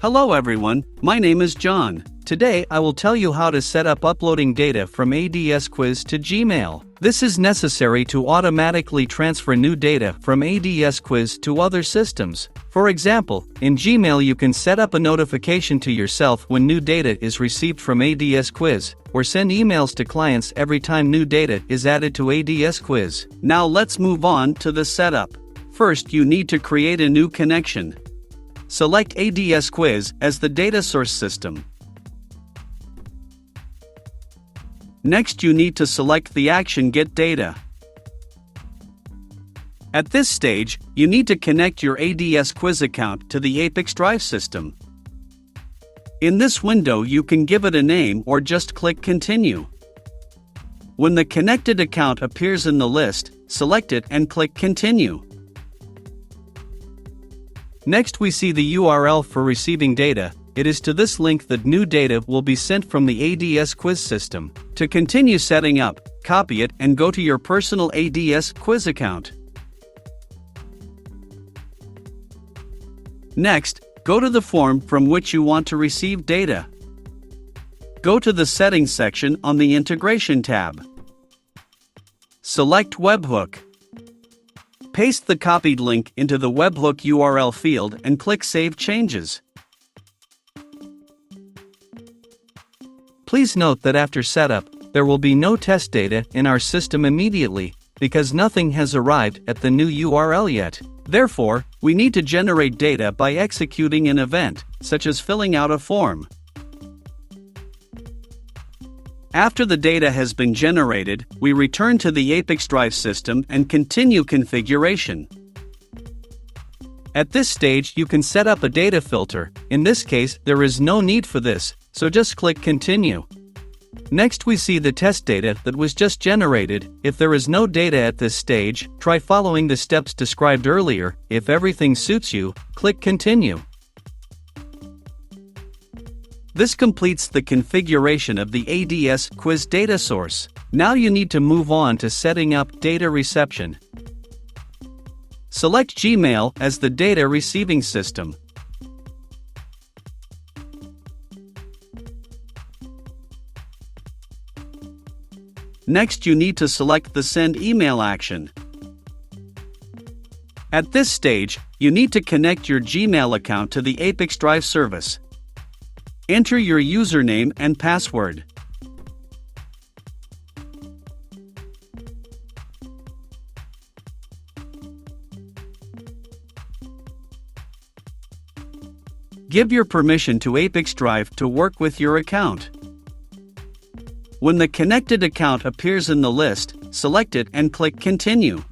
Hello everyone, my name is John. Today I will tell you how to set up uploading data from ADSQuiz to Gmail. This is necessary to automatically transfer new data from ADSQuiz to other systems. For example, in Gmail you can set up a notification to yourself when new data is received from ADSQuiz, or send emails to clients every time new data is added to ADSQuiz. Now let's move on to the setup. First, you need to create a new connection. Select ADSQuiz as the data source system. Next, you need to select the action Get Data. At this stage, you need to connect your ADSQuiz account to the ApiX-Drive system. In this window, you can give it a name or just click Continue. When the connected account appears in the list, select it and click Continue. Next, we see the URL for receiving data. It is to this link that new data will be sent from the ADSQuiz system. To continue setting up, copy it and go to your personal ADSQuiz account. Next, go to the form from which you want to receive data. Go to the Settings section on the Integration tab. Select Webhook. Paste the copied link into the webhook URL field and click Save Changes. Please note that after setup, there will be no test data in our system immediately, because nothing has arrived at the new URL yet. Therefore, we need to generate data by executing an event, such as filling out a form. After the data has been generated, we return to the ApiX-Drive system and continue configuration. At this stage, you can set up a data filter. In this case, there is no need for this, so just click Continue. Next, we see the test data that was just generated. If there is no data at this stage, try following the steps described earlier. If everything suits you, click Continue. This completes the configuration of the ADSQuiz data source. Now you need to move on to setting up data reception. Select Gmail as the data receiving system. Next, you need to select the Send Email action. At this stage, you need to connect your Gmail account to the ApiX-Drive service. Enter your username and password. Give your permission to ApiX-Drive to work with your account. When the connected account appears in the list, select it and click Continue.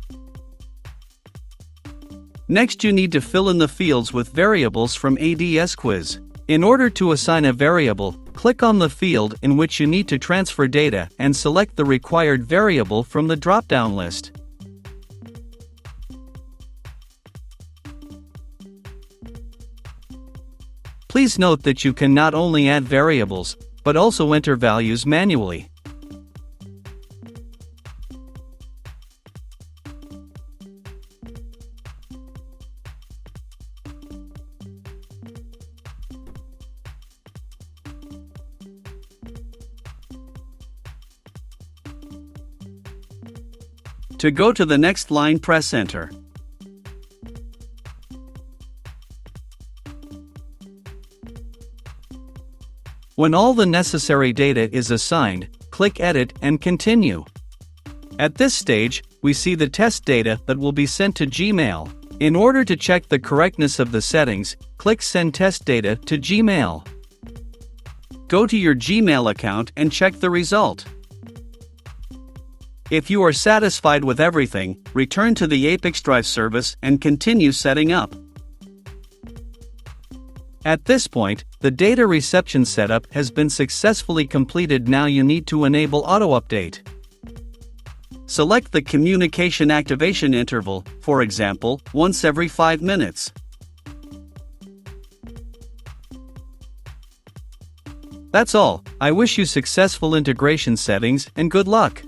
Next, you need to fill in the fields with variables from ADSQuiz. In order to assign a variable, click on the field in which you need to transfer data and select the required variable from the drop-down list. Please note that you can not only add variables, but also enter values manually. To go to the next line, press Enter. When all the necessary data is assigned, click Edit and Continue. At this stage, we see the test data that will be sent to Gmail. In order to check the correctness of the settings, click Send Test Data to Gmail. Go to your Gmail account and check the result. If you are satisfied with everything, return to the ApiX-Drive service and continue setting up. At this point, the data reception setup has been successfully completed. Now you need to enable auto-update. Select the communication activation interval, for example, once every 5 minutes. That's all. I wish you successful integration settings and good luck.